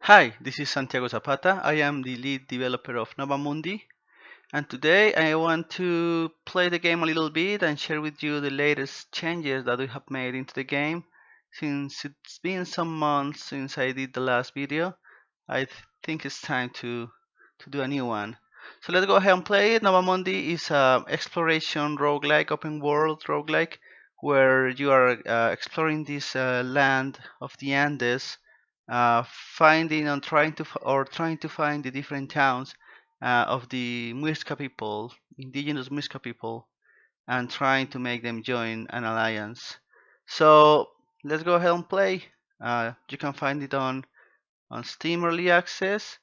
Hi, this is Santiago Zapata. I am the lead developer of NovaMundi, and today I want to play the game a little bit and share with you the latest changes that we have made into the game. Since it's been some months since I did the last video, I think it's time to do a new one. So let's go ahead and play it. NovaMundi is a exploration roguelike, open world roguelike, where you are exploring this land of the Andes, finding and trying to find the different towns of the Muisca people, indigenous Muisca people, and trying to make them join an alliance. So let's go ahead and play. You can find it on Steam Early Access,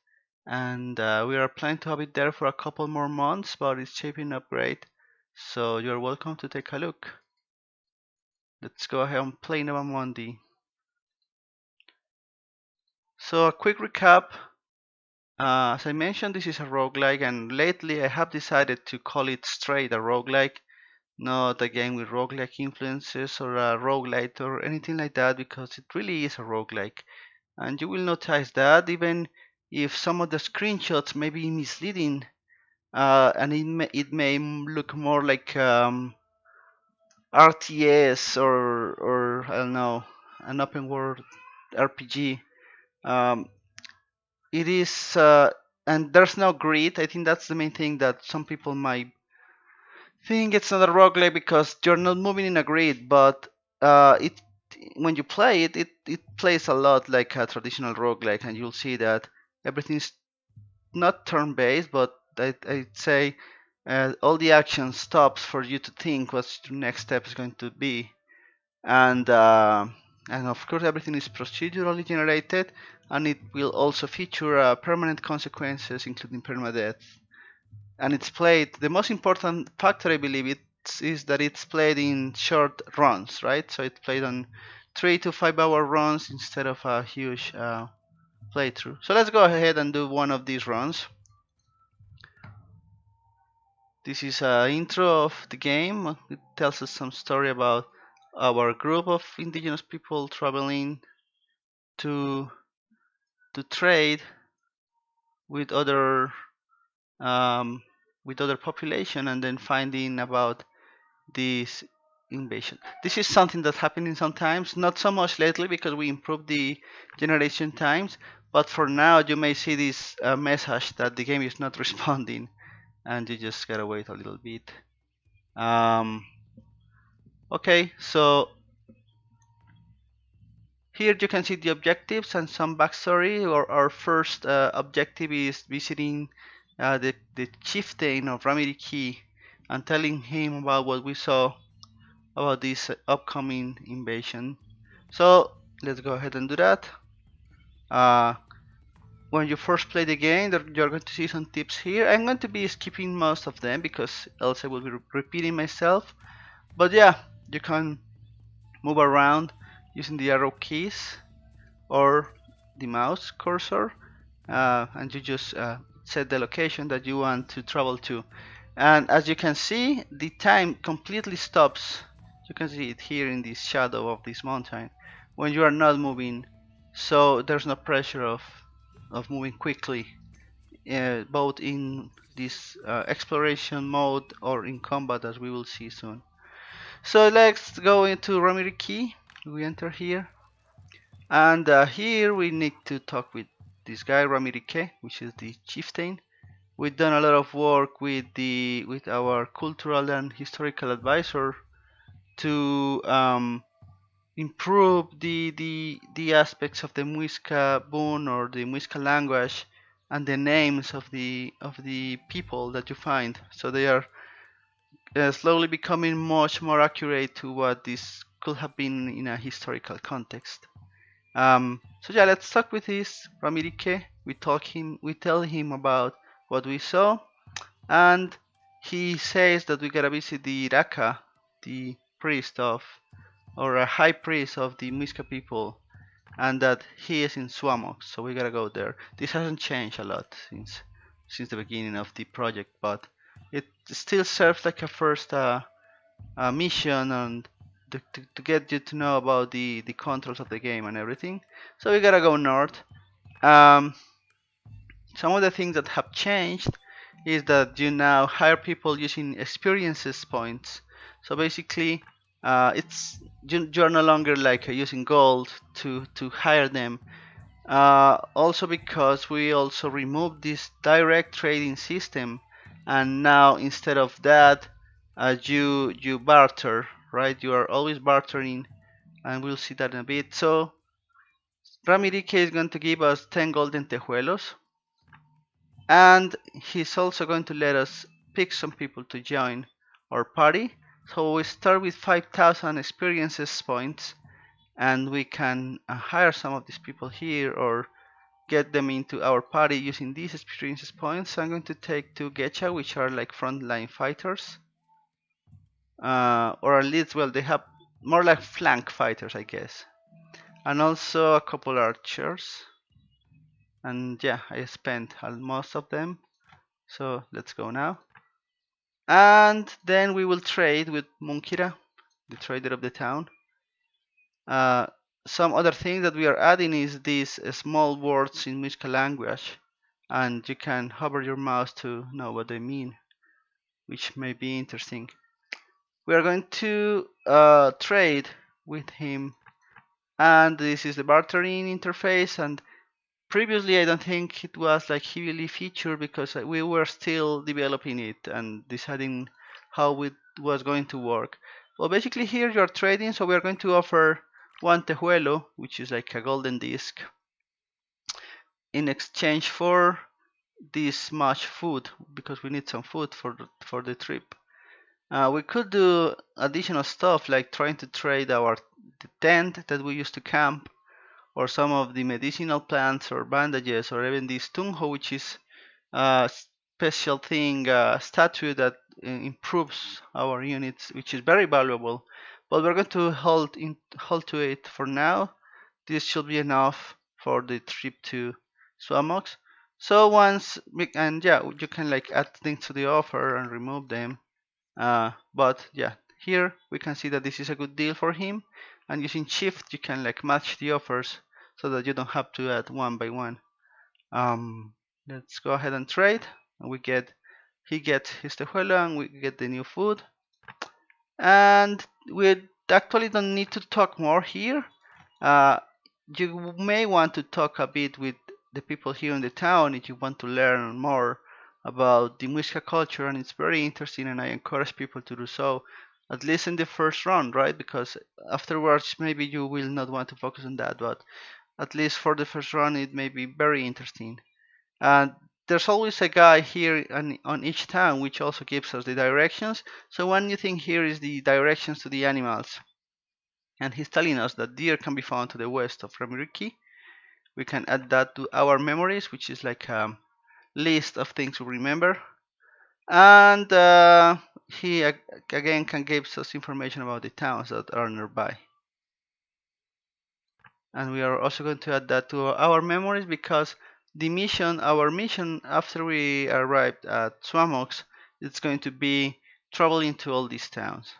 and we are planning to have it there for a couple more months, but it's shaping up great. So you're welcome to take a look. Let's go ahead and play NovaMundi. So a quick recap. As I mentioned, this is a roguelike, and lately I have decided to call it straight a roguelike, not a game with roguelike influences or a roguelite or anything like that, because it really is a roguelike. And you will notice that even if some of the screenshots may be misleading, and it may look more like RTS or I don't know, an open world RPG. Um, it is and there's no grid. I think that's the main thing that some people might think it's not a roguelike because you're not moving in a grid, but it when you play it, it plays a lot like a traditional roguelike, and you'll see that everything's not turn-based, but I'd say all the action stops for you to think what your next step is going to be, and uh, and of course everything is procedurally generated, and it will also feature permanent consequences, including permadeath. And it's played. The most important factor, I believe, is that it's played in short runs, right? So it's played on 3 to 5 hour runs instead of a huge playthrough. So let's go ahead and do one of these runs. This is an intro of the game. It tells us some story about our group of indigenous people traveling to trade with other um, population, and then finding about this invasion. This is something that's happening sometimes, not so much lately because we improved the generation times, but for now you may see this message that the game is not responding, and you just gotta wait a little bit. Um, okay, so here you can see the objectives and some backstory. Our first objective is visiting the chieftain of Ramiriki and telling him about what we saw about this upcoming invasion. So let's go ahead and do that. Uh, when you first play the game, you're going to see some tips here. I'm going to be skipping most of them because else I will be repeating myself. But yeah, you can move around using the arrow keys or the mouse cursor, and you just set the location that you want to travel to. And as you can see, the time completely stops. You can see it here in the shadow of this mountain when you are not moving, so there's no pressure of moving quickly, both in this exploration mode or in combat, as we will see soon. So let's go into Ramiriki. We enter here, and here we need to talk with this guy Ramirike, which is the chieftain. We've done a lot of work with our cultural and historical advisor to improve the aspects of the Muisca Boon or the Muisca language and the names of the people that you find. So they are slowly becoming much more accurate to what this could have been in a historical context. So yeah, let's talk with this Ramirike. We tell him about what we saw, and he says that we gotta visit the Iraka, the priest of, or a high priest of the Muisca people, and that he is in Suamok, so we gotta go there. This hasn't changed a lot since the beginning of the project, but it still serves like a first mission and to get you to know about the controls of the game and everything. So we gotta go north, Um, some of the things that have changed is that you now hire people using experiences points. So basically, it's you're no longer like using gold to hire them. Also because we also removed this direct trading system, and now instead of that, you barter, right? You are always bartering, and we'll see that in a bit. So Ramirike is going to give us 10 golden tejuelos, and he's also going to let us pick some people to join our party. So we start with 5,000 experiences points, and we can hire some of these people here or get them into our party using these experiences points. So I'm going to take 2 Gecha, which are like frontline fighters, or at least, well, they have more like flank fighters, I guess, and also a couple archers. And yeah, I spent most of them. So let's go now. And then we will trade with Munkira, the trader of the town. Uh, some other thing that we are adding is these small words in Muisca language, and you can hover your mouse to know what they mean, which may be interesting. We are going to trade with him, and this is the bartering interface. And previously, I don't think it was like heavily featured because we were still developing it and deciding how it was going to work. Well, basically here you're trading, so we are going to offer 1 tejuelo, which is like a golden disc, in exchange for this much food, because we need some food for the trip. We could do additional stuff like trying to trade the tent that we used to camp, or some of the medicinal plants or bandages, or even this tunjo, which is a special thing, statue that improves our units, which is very valuable. But we're going to hold to it for now. This should be enough for the trip to Swamox. So once and yeah, you can like add things to the offer and remove them. But yeah, here we can see that this is a good deal for him, and using shift you can like match the offers so that you don't have to add one by one. Let's go ahead and trade, and he gets his tejuelo and we get the new food. And we actually don't need to talk more here. uh, you may want to talk a bit with the people here in the town if you want to learn more about the Muisca culture, and it's very interesting, and I encourage people to do so, at least in the first round, right? Because afterwards maybe you will not want to focus on that, but at least for the first round it may be very interesting. And there's always a guy here on each town which also gives us the directions. So one new thing here is the directions to the animals, and he's telling us that deer can be found to the west of Ramiriki. We can add that to our memories, which is like a list of things we remember. And he again can give us information about the towns that are nearby. And we are also going to add that to our memories, because our mission after we arrived at Swamox, it's going to be traveling to all these towns.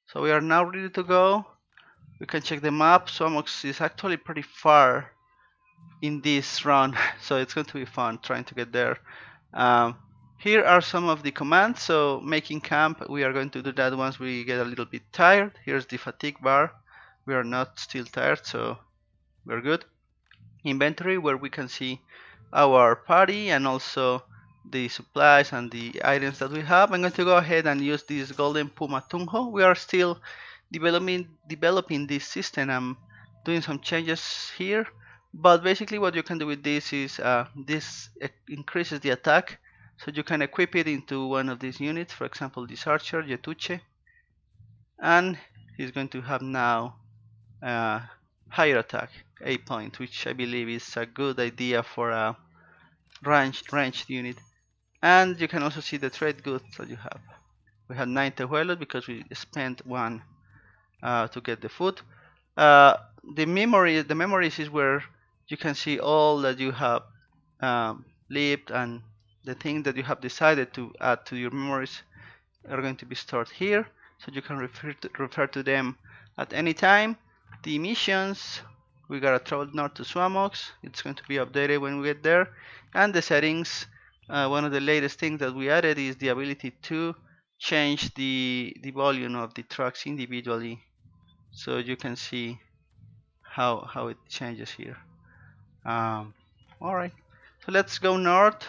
So we are now ready to go. We can check the map. Swamox is actually pretty far in this run, so it's going to be fun trying to get there. Um, Here are some of the commands. So making camp, we are going to do that once we get a little bit tired. Here's the fatigue bar. We are not still tired, so we're good. Inventory, where we can see our party and also the supplies and the items that we have. I'm going to go ahead and use this golden puma tunjo. We are still developing this system. I'm doing some changes here, but basically what you can do with this is this increases the attack, so you can equip it into one of these units, for example this archer Yetuche, and he's going to have now uh, higher attack, 8 points, which I believe is a good idea for a ranged unit. And you can also see the trade goods that you have. We have 9 tejuelos because we spent 1 to get the food. The memories is where you can see all that you have lived, and the thing that you have decided to add to your memories are going to be stored here, so you can refer to them at any time. The missions, we gotta travel north to Swamox. It's going to be updated when we get there. And the settings, one of the latest things that we added is the ability to change the volume of the tracks individually, so you can see how it changes here. Alright, so let's go north.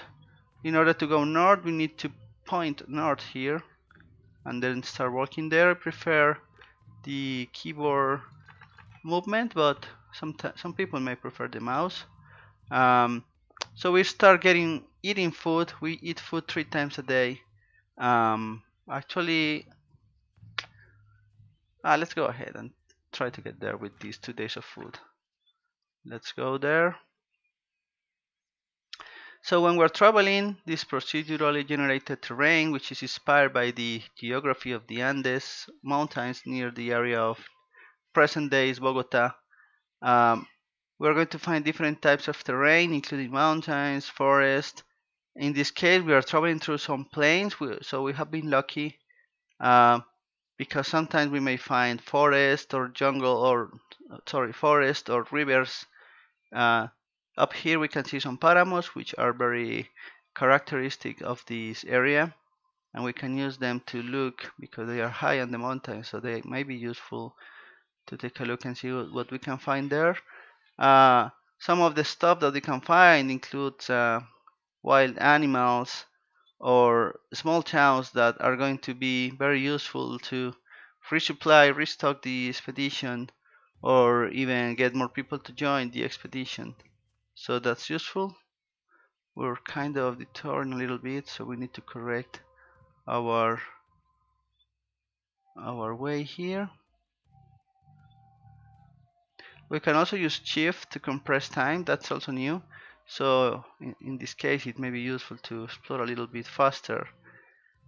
In order to go north, we need to point north here and then start walking there. I prefer the keyboard movement, but some people may prefer the mouse. So we start eating food. We eat food 3 times a day. Actually, let's go ahead and try to get there with these 2 days of food. Let's go there. So when we're traveling, this procedurally generated terrain, which is inspired by the geography of the Andes mountains near the area of present-day Bogota, we're going to find different types of terrain, including mountains, forest. In this case, we are traveling through some plains, so we have been lucky because sometimes we may find forest or jungle, or forest or rivers. Up here we can see some paramos, which are very characteristic of this area, and we can use them to look because they are high on the mountain, so they may be useful to take a look and see what we can find there. Some of the stuff that we can find includes wild animals or small towns that are going to be very useful to resupply, restock the expedition, or even get more people to join the expedition. So that's useful. We're kind of detouring a little bit, so we need to correct our way here. We can also use shift to compress time. That's also new. So in this case, it may be useful to explore a little bit faster.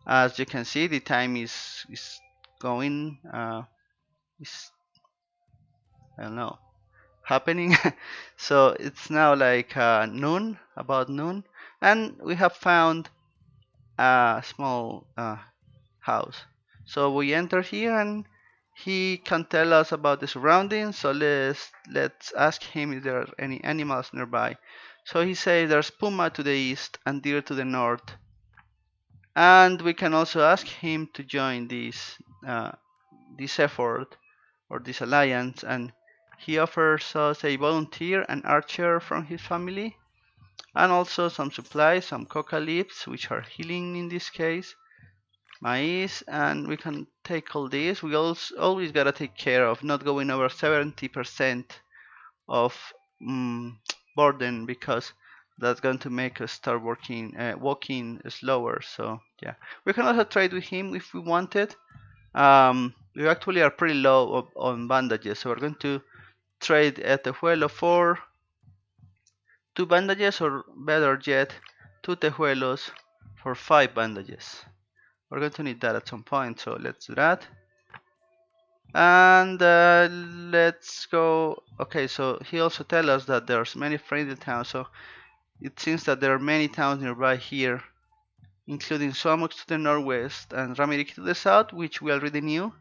As you can see, the time is going, is, I don't know, happening. So it's now like noon, about noon, and we have found a small house. So we enter here and he can tell us about the surroundings. So let's ask him if there are any animals nearby. So he says there's puma to the east and deer to the north. And we can also ask him to join this effort or this alliance, and he offers us a volunteer, an archer from his family, and also some supplies, some coca leaves, which are healing in this case, maize, and we can take all this. We always gotta take care of not going over 70% of burden, because that's going to make us start walking slower. So yeah, we can also trade with him if we wanted. We actually are pretty low on bandages, so we're going to trade a tejuelo for 2 bandages, or better yet, 2 tejuelos for 5 bandages. We're going to need that at some point, so let's do that. And let's go. Okay, so he also tells us that there's many friendly towns, so it seems that there are many towns nearby here, including Somox to the northwest and Ramiriki to the south, which we already knew,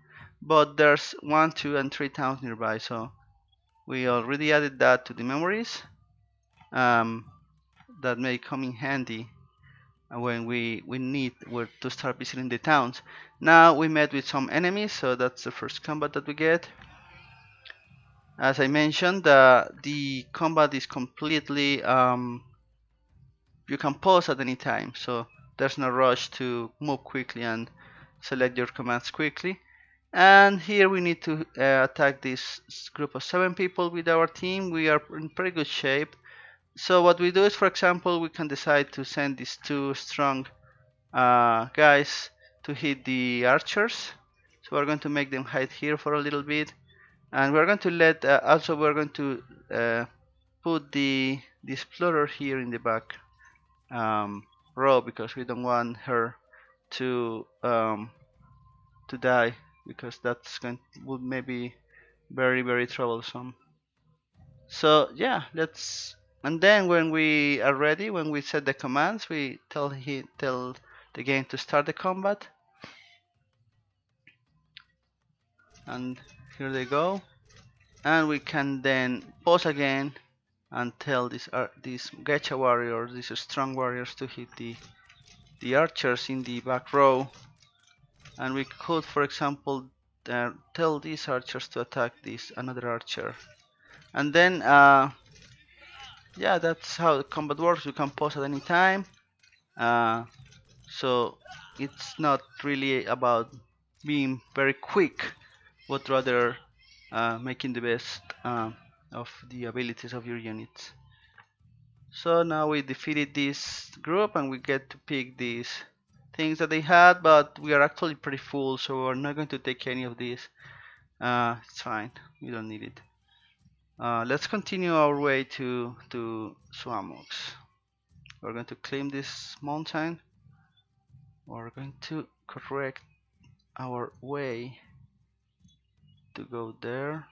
but there's 1, 2, and 3 towns nearby, so we already added that to the memories. That may come in handy when we need to start visiting the towns. Now we met with some enemies, so that's the first combat that we get. As I mentioned, the combat is completely you can pause at any time, so there's no rush to move quickly and select your commands quickly. And here we need to attack this group of 7 people with our team. We are in pretty good shape. So what we do is, for example, we can decide to send these 2 strong guys to hit the archers. So we're going to make them hide here for a little bit, and we're going to let also we're going to put the explorer here in the back row, because we don't want her to die, because that's would maybe very troublesome. So yeah, and then when we are ready, when we set the commands, we tell the game to start the combat, and here they go. and we can then pause again and tell these gacha warriors, these strong warriors, to hit the archers in the back row, and we could, for example, tell these archers to attack this another archer, and then yeah, that's how the combat works. You can pause at any time, uh, so it's not really about being very quick, but rather making the best of the abilities of your units. So now we defeated this group and we get to pick these things that they had, but we are actually pretty full, so we're not going to take any of these. It's fine, we don't need it. Let's continue our way to Swamox. We're going to claim this mountain. We're going to correct our way to go there.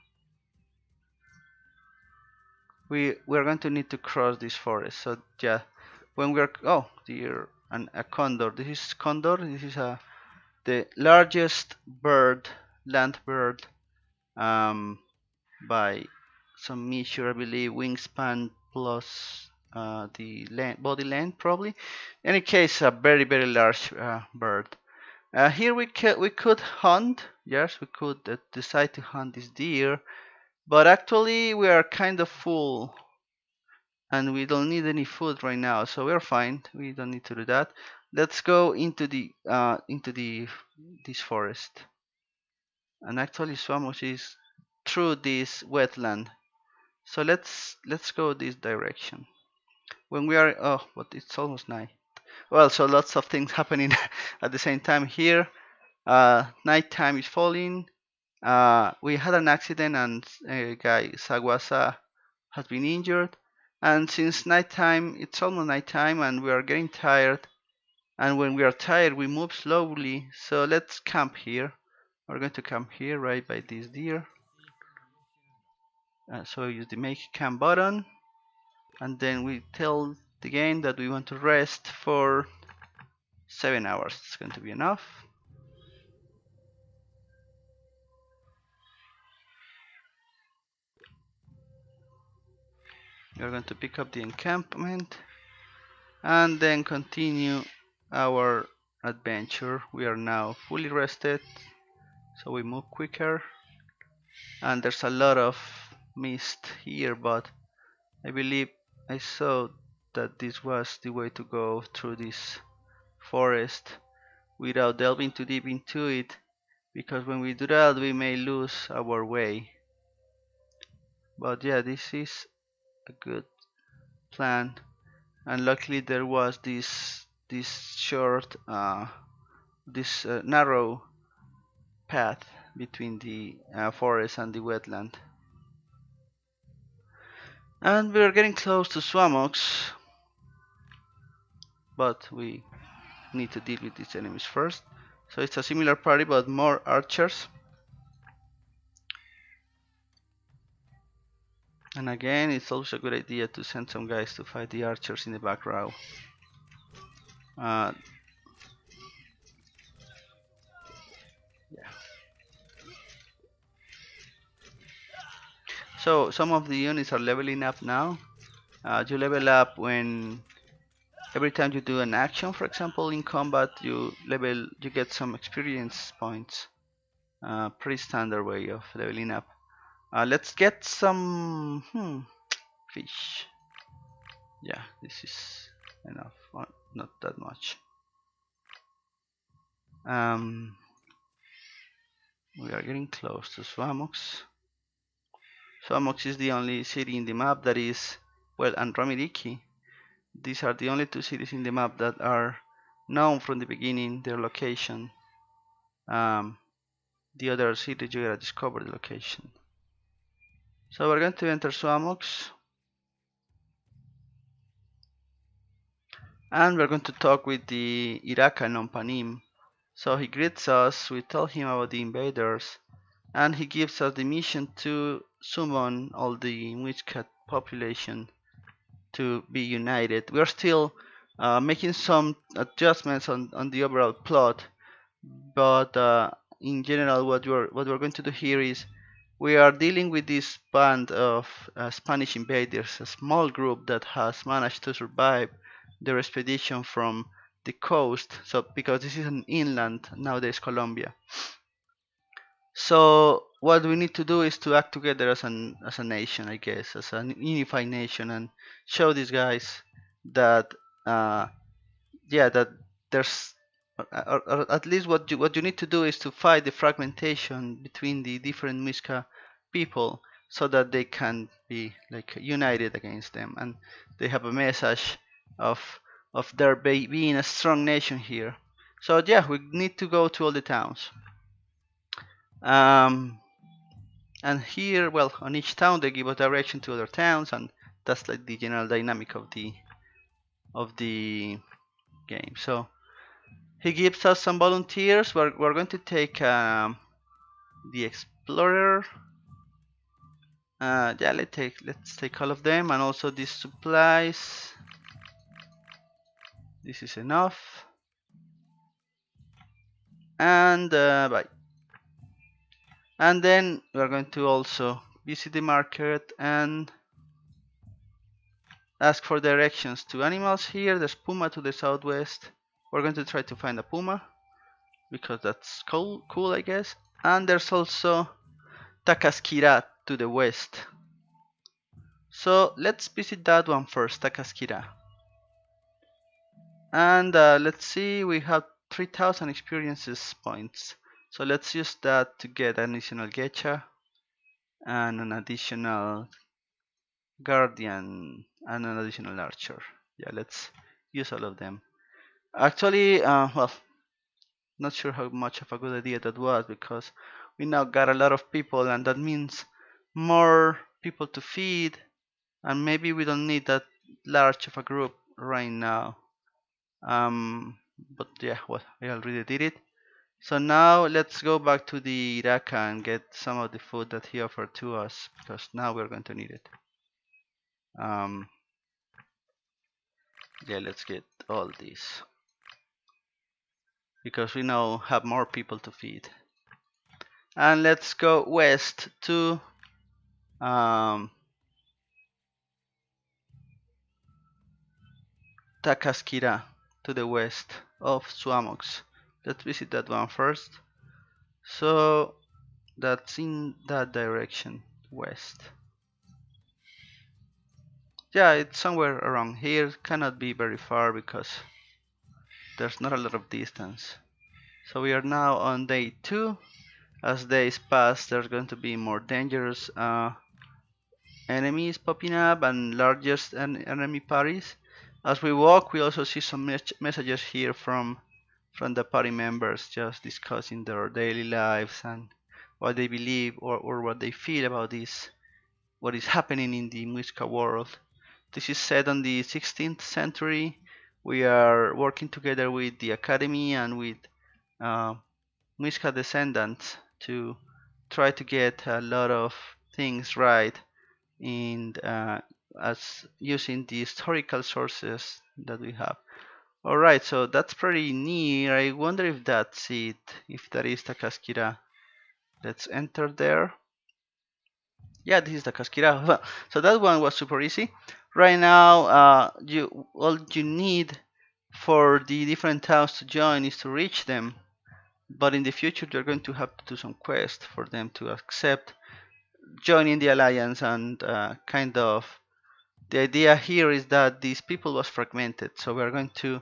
We're going to need to cross this forest. So yeah, when we're dear, and a condor. This is condor. This is the largest bird, land bird, um, by some measure, I believe, wingspan plus the body length, probably. In any case, a very large bird. Here we could hunt. Yes, we could decide to hunt this deer, but actually we are kind of full and we don't need any food right now, so we're fine. We don't need to do that. Let's go into this forest. And actually Swamos is through this wetland. So let's go this direction. When we are but it's almost night. Well, so lots of things happening at the same time here. Nighttime is falling. We had an accident and guy Sawasa has been injured. And since nighttime, it's almost nighttime and we are getting tired. And when we are tired, we move slowly. So let's camp here. We're going to camp here right by this deer. So use the make camp button. And then we tell the game that we want to rest for 7 hours. It's going to be enough. We are going to pick up the encampment and then continue our adventure. We are now fully rested, so we move quicker. And there's a lot of mist here, but I believe I saw that this was the way to go through this forest without delving too deep into it, because when we do that we may lose our way. But yeah, this is a good plan, and luckily there was this short this narrow path between the forest and the wetland. And we're getting close to Swamox, but we need to deal with these enemies first. So it's a similar party but more archers. And again, it's also a good idea to send some guys to fight the archers in the back row. Yeah. So some of the units are leveling up now. You level up when every time you do an action, for example, in combat, you get some experience points. Pretty standard way of leveling up. Let's get some fish. Yeah, this is enough. Not that much. We are getting close to Swamox. Swamox is the only city in the map that is, well, and Ramiriki. These are the only two cities in the map that are known from the beginning, their location. The other cities you gotta discover the location. So we're going to enter Swamox. And we're going to talk with the Iraka Nompanim. So he greets us, we tell him about the invaders, and he gives us the mission to summon all the Muisca population to be united. We are still making some adjustments on the overall plot, but in general what we're going to do here is we are dealing with this band of Spanish invaders, a small group that has managed to survive their expedition from the coast. So because this is an inland, now there's Colombia. So what we need to do is to act together as a nation, I guess, as a unified nation, and show these guys that uh, yeah, that there's or at least what you need to do is to fight the fragmentation between the different Muisca people so that they can be like united against them, and they have a message of their being a strong nation here. So yeah, we need to go to all the towns. Um, and here, well, on each town they give a direction to other towns, and that's like the general dynamic of the game. So he gives us some volunteers. We're going to take the explorer. Yeah, let's take all of them, and also these supplies. This is enough. And bye. And then we're going to also visit the market and ask for directions to animals here. There's puma to the southwest. We're going to try to find a puma because that's cool, I guess. And there's also Takasquira to the west. So let's visit that one first, Takasquira. And let's see, we have 3000 experiences points. So let's use that to get an additional Gecha and an additional Guardian and an additional Archer. Yeah, let's use all of them. Actually, well, not sure how much of a good idea that was because we now got a lot of people, and that means more people to feed, and maybe we don't need that large of a group right now. But yeah, well, I already did it. So now let's go back to the Iraka and get some of the food that he offered to us because now we're going to need it. Yeah, let's get all these because we now have more people to feed. And let's go west to Takasquira, to the west of Suamox. Let's visit that one first. So that's in that direction, west. Yeah, it's somewhere around here. Cannot be very far because there's not a lot of distance. So we are now on day 2. As days pass, there's going to be more dangerous enemies popping up and largest enemy parties. As we walk, we also see some messages here from the party members, just discussing their daily lives and what they believe or what they feel about this, what is happening in the Muisca world. This is set on the 16th century. We are working together with the academy and with uh, Muisca descendants to try to get a lot of things right in as using the historical sources that we have. All right, so that's pretty near. I wonder if that's it, if that is Takasquira. Let's enter there. Yeah, this is Takasquira. So that one was super easy. Right now, all you need for the different towns to join is to reach them. But in the future, you're going to have to do some quest for them to accept joining the alliance, and kind of the idea here is that these people was fragmented. So we're going to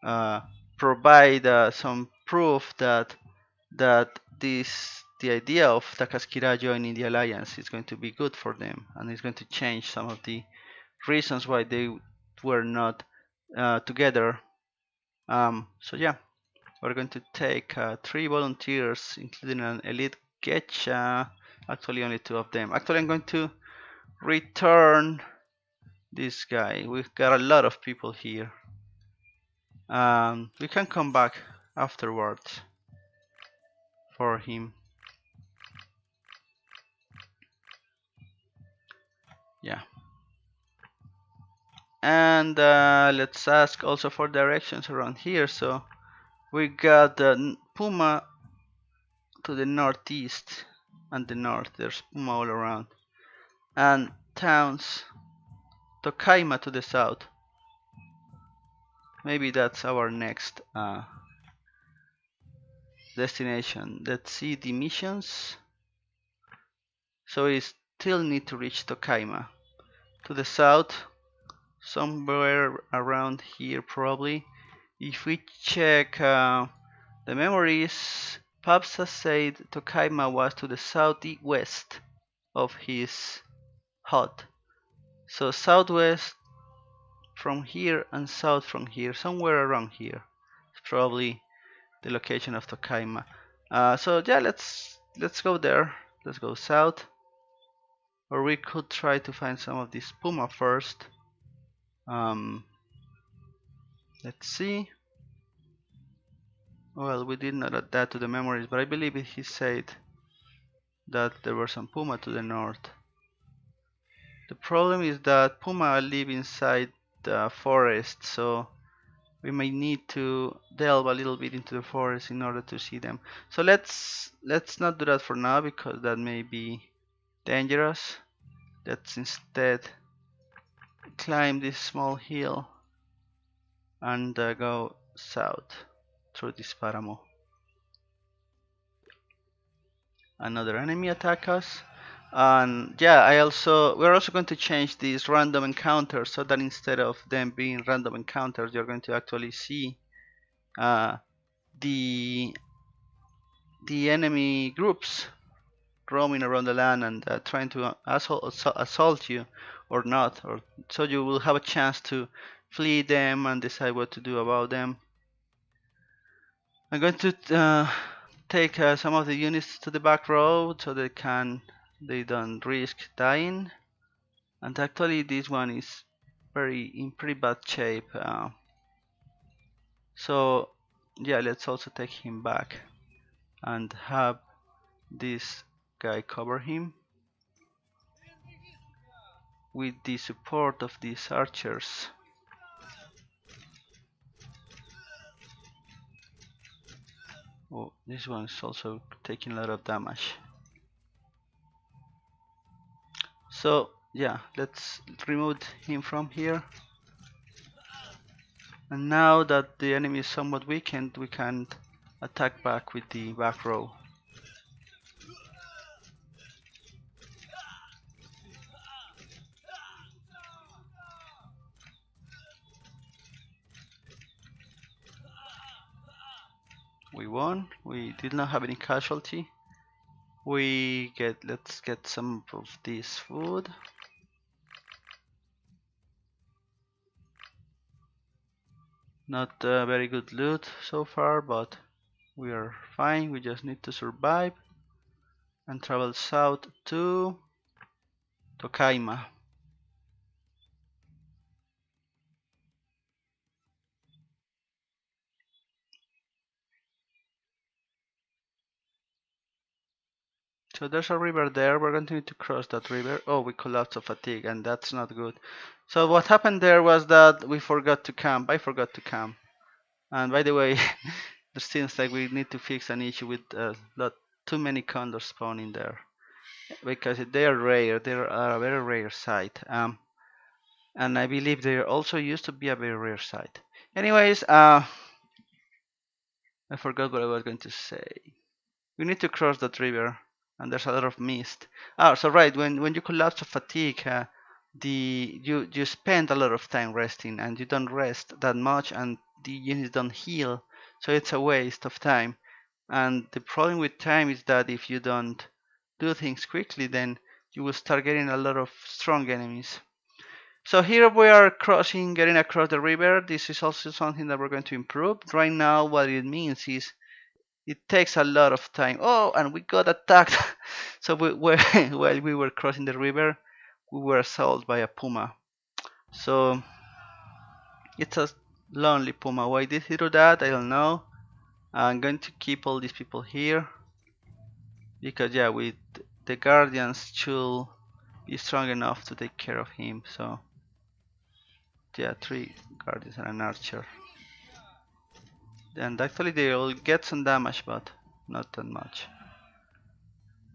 uh, provide some proof that the idea of Takasquira joining the alliance is going to be good for them, and it's going to change some of the reasons why they were not together. So yeah, we're going to take 3 volunteers, including an elite Getcha. Actually, only 2 of them. Actually, I'm going to return this guy. We've got a lot of people here. We can come back afterwards for him. Yeah. And let's ask also for directions around here. So we got the Puma to the northeast. and the north. There's Puma all around. And towns, Tokaima to the south. Maybe that's our next destination. Let's see the missions. So we still need to reach Tokaima. To the south, somewhere around here probably. If we check the memories, Papsa said Tokaima was to the southwest of his hut. So southwest from here and south from here, somewhere around here. It's probably the location of Tokaima. So yeah, let's go there. Let's go south. Or we could try to find some of this Puma first. Let's see. Well, we did not add that to the memories, but I believe he said that there were some Puma to the north. The problem is that Puma live inside the forest, so we may need to delve a little bit into the forest in order to see them. So let's not do that for now because that may be dangerous. Let's instead climb this small hill and go south through this paramo. Another enemy attack us, and yeah, we're also going to change these random encounters so that instead of them being random encounters, you're going to actually see the enemy groups roaming around the land and trying to assault you or not, or so you will have a chance to flee them and decide what to do about them. I'm going to take some of the units to the back road so they don't risk dying. And actually, this one is in pretty bad shape. So yeah, let's also take him back and have this guy cover him with the support of these archers. Oh, this one is also taking a lot of damage. So yeah, let's remove him from here. And now that the enemy is somewhat weakened, we can attack back with the back row. We won. We did not have any casualty. Let's get some of this food. Not very good loot so far, but we are fine. We just need to survive and travel south to Tokaima. So there's a river there. We're going to need to cross that river. Oh, we collapsed of fatigue, and that's not good. So what happened there was that we forgot to camp. I forgot to camp. And by the way, it seems like we need to fix an issue with too many condors spawning there. Because they are rare. They are a very rare sight. And I believe they also used to be a very rare sight. Anyways, I forgot what I was going to say. We need to cross that river, and there's a lot of mist. So right, when you collapse of fatigue, you spend a lot of time resting, and you don't rest that much, and the units don't heal, so it's a waste of time. And the problem with time is that if you don't do things quickly, then you will start getting a lot of strong enemies. So here we are getting across the river. This is also something that we're going to improve. Right now, what it means is it takes a lot of time. Oh, and we got attacked. So while we were crossing the river, we were assaulted by a puma. So it's a lonely puma. Why did he do that? I don't know. I'm going to keep all these people here because yeah, the guardians should be strong enough to take care of him. So yeah, 3 guardians and an archer. And actually they will get some damage, but not that much.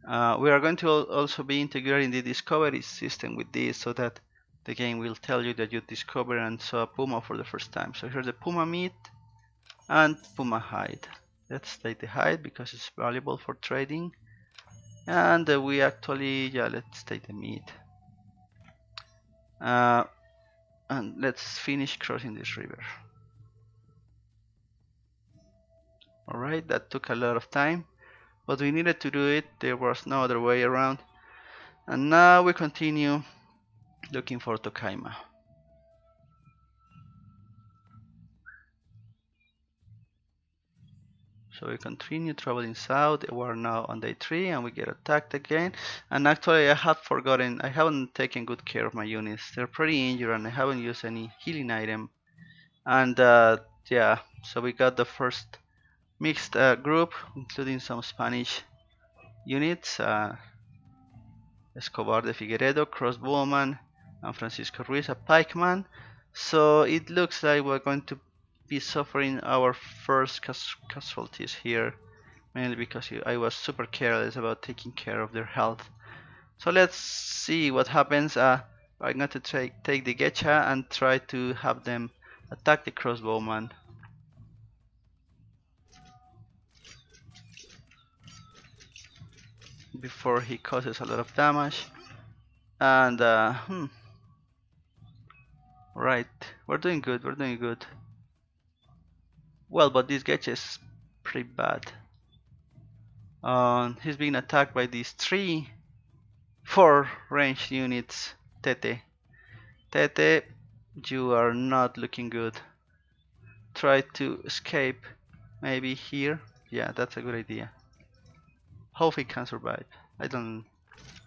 We are going to also be integrating the discovery system with this so that the game will tell you that you discovered and saw a puma for the first time. So here's the puma meat and puma hide. Let's take the hide because it's valuable for trading. And we actually, yeah, let's take the meat. And let's finish crossing this river. Alright, that took a lot of time, but we needed to do it. There was no other way around. And now we continue looking for Tokaima. So we continue traveling south. We're now on day 3 and we get attacked again. And actually I had forgotten, I haven't taken good care of my units. They're pretty injured and I haven't used any healing item. And yeah, so we got the first mixed group, including some Spanish units. Escobar de Figueredo, crossbowman, and Francisco Ruiz, a pikeman. So it looks like we're going to be suffering our first casualties here, mainly because I was super careless about taking care of their health. So let's see what happens. I'm going to take the Getcha and try to have them attack the crossbowman. Before he causes a lot of damage. And right, we're doing good, we're doing good. Well, but this Getcha is pretty bad. He's being attacked by these 4 ranged units. Tete, you are not looking good. Try to escape, maybe here. Yeah, that's a good idea. Hope he can survive. I don't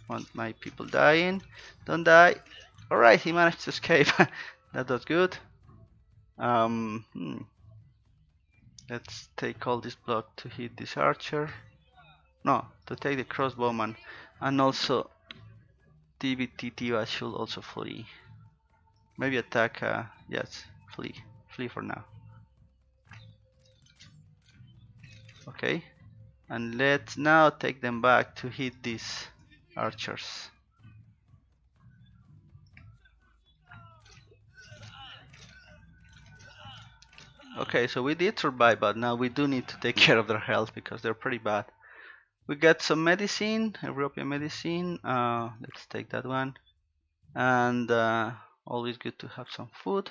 want my people dying. Don't die. Alright, he managed to escape. That's good. Let's take all this block to hit this archer. No, to take the crossbowman. And also TBTT should also flee. Maybe attack, yes, flee. Flee for now. Okay. And let's now take them back to hit these archers. Okay, so we did survive, but now we do need to take care of their health because they're pretty bad. We got some medicine, European medicine. Let's take that one. And always good to have some food.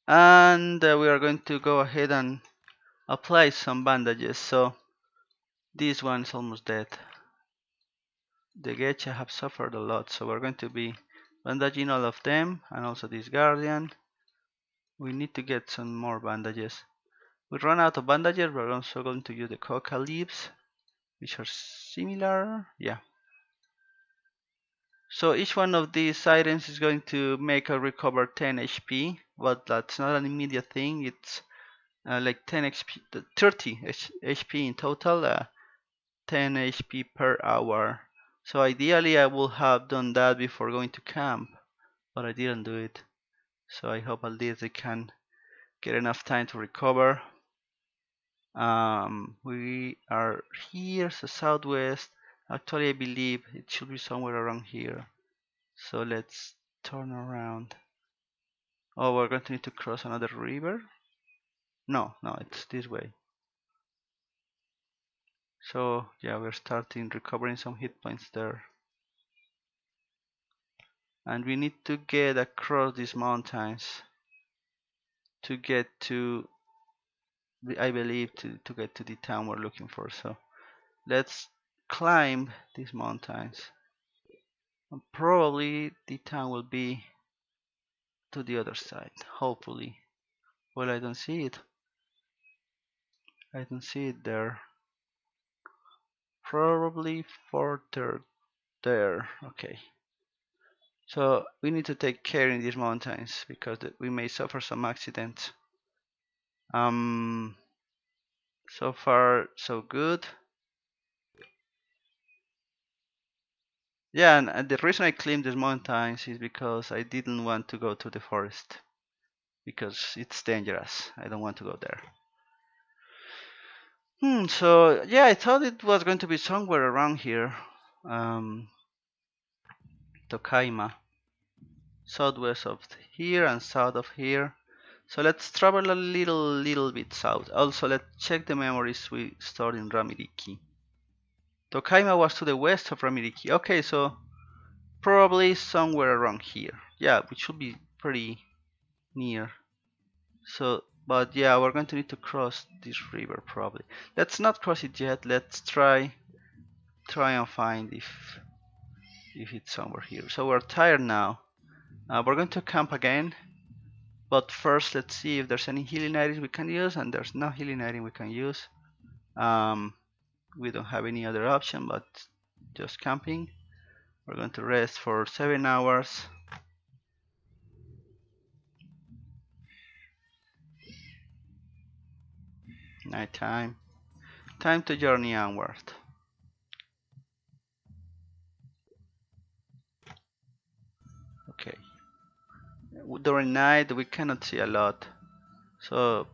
And we are going to go ahead and apply some bandages. So this one is almost dead. The Getcha have suffered a lot, so we're going to be bandaging all of them, and also this Guardian. We need to get some more bandages. We run out of bandages, we're also going to use the coca leaves, which are similar. Yeah. So each one of these items is going to make us recover 10 HP, but that's not an immediate thing. It's like 10 HP, 30 HP in total, 10 HP per hour. So ideally I would have done that before going to camp, but I didn't do it. So I hope at least they can get enough time to recover. We are here, so southwest. Actually I believe it should be somewhere around here. So let's turn around. Oh, we're going to need to cross another river? No, it's this way. So yeah, we're starting recovering some hit points there. And we need to get across these mountains to get to, I believe, to get to the town we're looking for. So let's climb these mountains. And probably the town will be to the other side, hopefully. Well, I don't see it. I don't see it there. Probably further there. Okay. So we need to take care in these mountains because we may suffer some accidents. So far so good. Yeah, and the reason I climbed these mountains is because I didn't want to go to the forest because it's dangerous. I don't want to go there. So yeah, I thought it was going to be somewhere around here. Um, Tokaima, southwest of here and south of here. So let's travel a little bit south. Also, let's check the memories we stored in Ramiriki. Tokaima was to the west of Ramiriki. Okay, so probably somewhere around here. Yeah, we should be pretty near. So, but yeah, we're going to need to cross this river probably. Let's not cross it yet. Let's try and find if it's somewhere here. So we're tired now. We're going to camp again. But first, let's see if there's any healing items we can use, and there's no healing item we can use. Um, we don't have any other option but just camping. We're going to rest for 7 hours. Nighttime. Time to journey onward. Okay. During night we cannot see a lot, so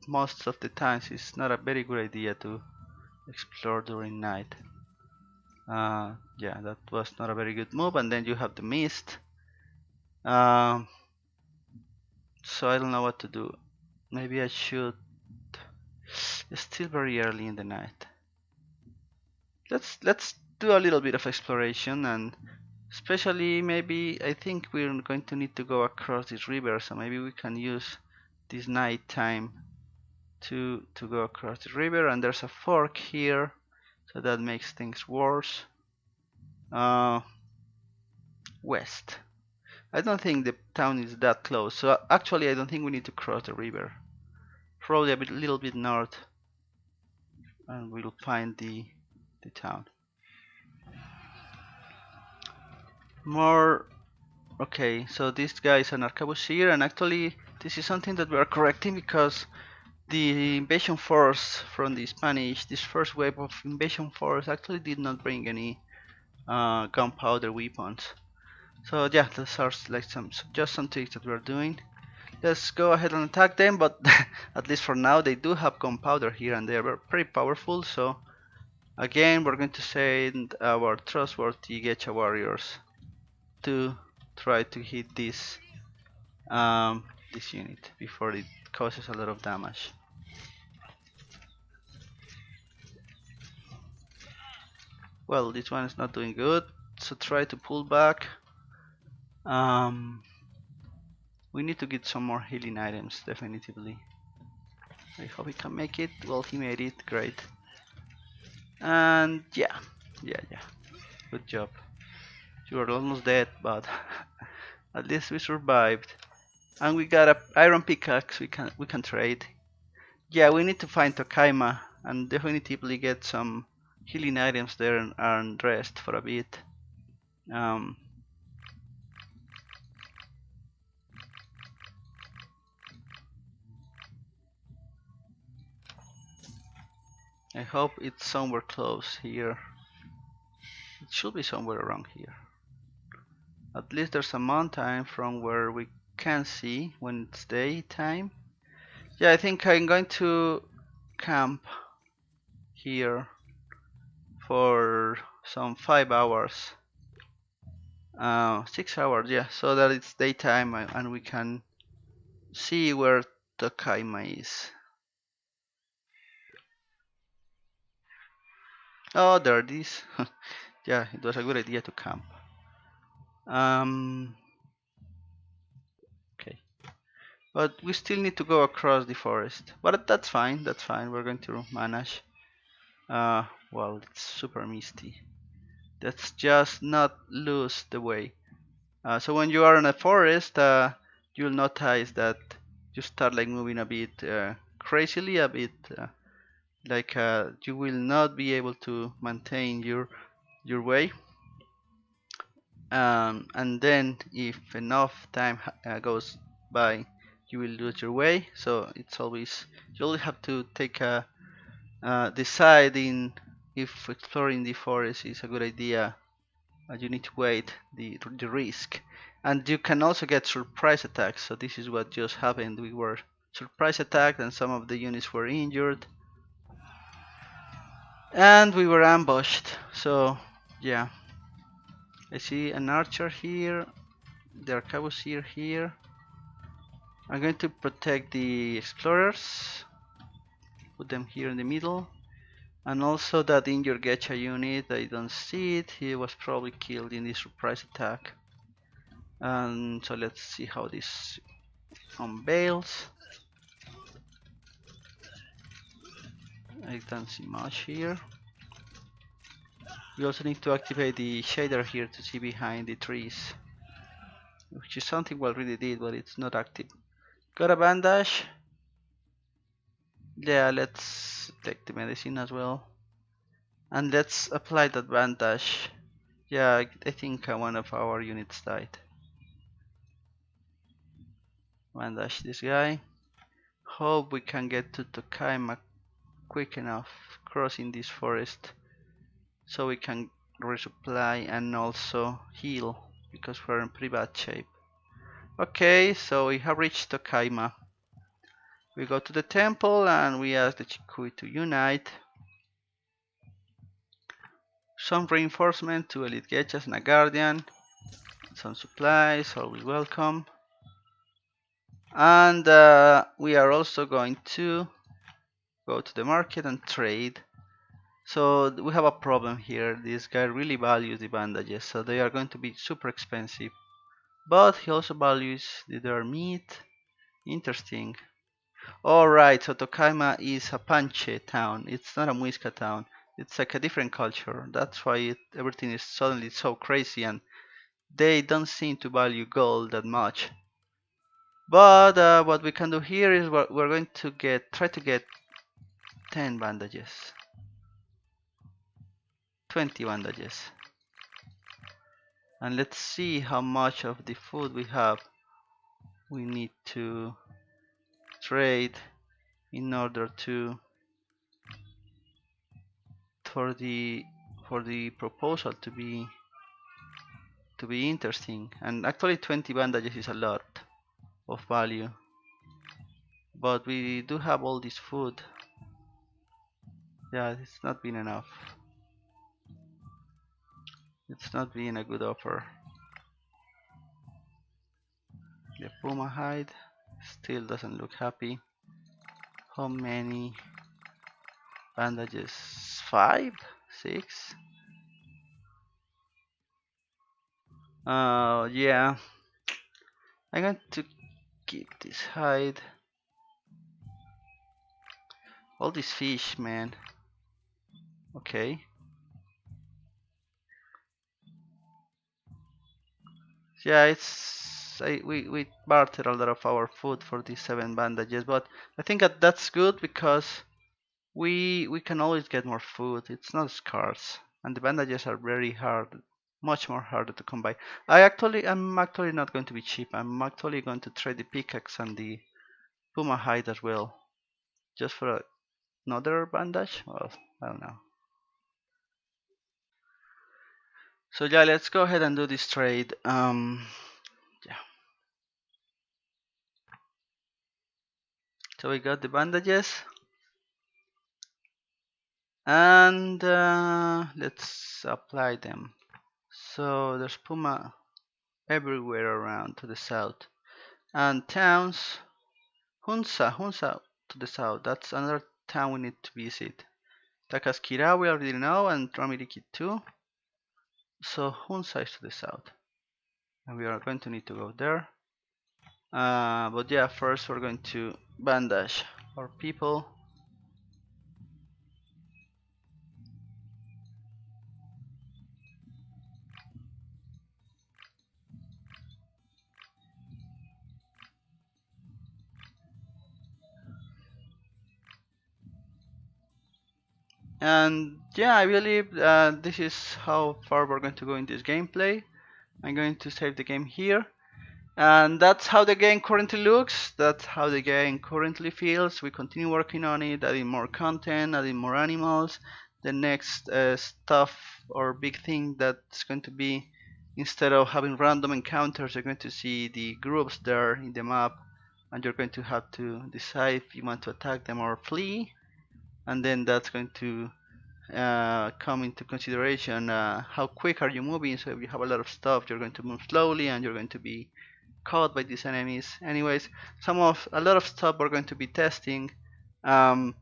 most of the times it's not a very good idea to explore during night. Yeah, that was not a very good move. And then you have the mist. Um, so I don't know what to do. Maybe I should. It's still very early in the night. Let's do a little bit of exploration, and especially maybe I think we're going to need to go across this river, so maybe we can use this night time to go across the river. And there's a fork here, so that makes things worse. Uh, West. I don't think the town is that close, so actually I don't think we need to cross the river. Probably a little bit north, and we'll find the town. More. Okay, so this guy is an arquebusier, and actually this is something that we are correcting because the invasion force from the Spanish, this first wave of invasion force, actually did not bring any gunpowder weapons. So yeah, those are like just some tricks that we're doing. Let's go ahead and attack them, but at least for now they do have gunpowder here and they are pretty powerful. So again, we're going to send our trustworthy Gecha warriors to try to hit this unit before it causes a lot of damage. Well, this one is not doing good, so try to pull back. We need to get some more healing items, definitively. I hope he can make it. Well, he made it, great. And yeah, good job. You were almost dead, but at least we survived. And we got a iron pickaxe we can trade. Yeah, we need to find Tokaima and definitively get some healing items there and rest for a bit. Um, I hope it's somewhere close here. It should be somewhere around here. At least there's a mountain from where we can see when it's daytime. Yeah, I think I'm going to camp here for some 5 hours. 6 hours, yeah, so that it's daytime and we can see where Tokaima is. Oh, there it is. Yeah, it was a good idea to camp. Okay, but we still need to go across the forest. But that's fine. That's fine. We're going to manage. Well, it's super misty. Let's just not lose the way. So when you are in a forest, you'll notice that you start like moving a bit crazily, a bit like you will not be able to maintain your way. And then if enough time goes by, you will lose your way. So it's always you always have to take a deciding if exploring the forest is a good idea. You need to wait the risk, and you can also get surprise attacks. So this is what just happened. We were surprise attacked, and some of the units were injured. and we were ambushed. So yeah, I see an archer here, the arquebusier here. I'm going to protect the explorers, put them here in the middle, and also that injured Getcha unit. I don't see it. He was probably killed in this surprise attack. And so let's see how this unveils. I don't see much here. We also need to activate the shader here to see behind the trees, which is something we already did, but it's not active. Got a bandage. Yeah, let's take the medicine as well. And let's apply that bandage. Yeah, I think one of our units died. Bandage this guy. Hope we can get to Tokaima quick enough crossing this forest so we can resupply and also heal because we're in pretty bad shape. Okay, so we have reached Tokaima. We go to the temple and we ask the Chikui to unite. Some reinforcement to elite Gechas and a guardian. Some supplies, always welcome. And we are also going to go to the market and trade. So we have a problem here. This guy really values the bandages, so they are going to be super expensive. But he also values their meat. Interesting. Alright, so Tokaima is a Panche town. It's not a Muisca town. It's like a different culture. That's why everything is suddenly so crazy and they don't seem to value gold that much. But what we can do here is we're going to try to get 10 bandages. 20 bandages. And let's see how much of the food we have we need to trade in order to for the proposal to be interesting. And actually 20 bandages is a lot of value, but we do have all this food. Yeah, it's not been enough. It's not being a good offer. The puma hide still doesn't look happy. How many bandages? 5? 6? Yeah. I'm going to keep this hide. All these fish, man. Okay. Yeah, we barter a lot of our food for these 7 bandages, but I think that's good because we can always get more food. It's not scarce, and the bandages are very hard, much more harder to come by. I'm actually not going to be cheap. I'm actually going to trade the pickaxe and the puma hide as well, just for another bandage. Well, I don't know. So yeah, let's go ahead and do this trade. Yeah. So we got the bandages, and let's apply them. So there's puma everywhere around to the south, and towns. Hunza to the south. That's another town we need to visit. Takaskira we already know, and Ramiriki too. So Hunza is to the south, and we are going to need to go there. But yeah, first we're going to bandage our people. And yeah, I believe this is how far we're going to go in this gameplay. I'm going to save the game here. And that's how the game currently looks, that's how the game currently feels. We continue working on it, adding more content, adding more animals. The next stuff or big thing that's going to be, instead of having random encounters, you're going to see the groups there in the map, and you're going to have to decide if you want to attack them or flee, and then that's going to come into consideration. How quick are you moving? So if you have a lot of stuff, you're going to move slowly and you're going to be caught by these enemies. Anyways, a lot of stuff we're going to be testing. Um,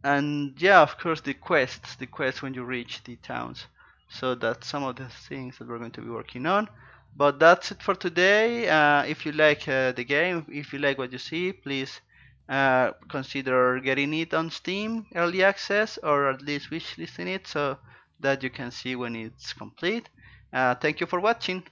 and yeah, of course, the quests when you reach the towns. So that's some of the things that we're going to be working on. But that's it for today. If you like the game, if you like what you see, please consider getting it on Steam early access, or at least wishlisting it so that you can see when it's complete. Thank you for watching.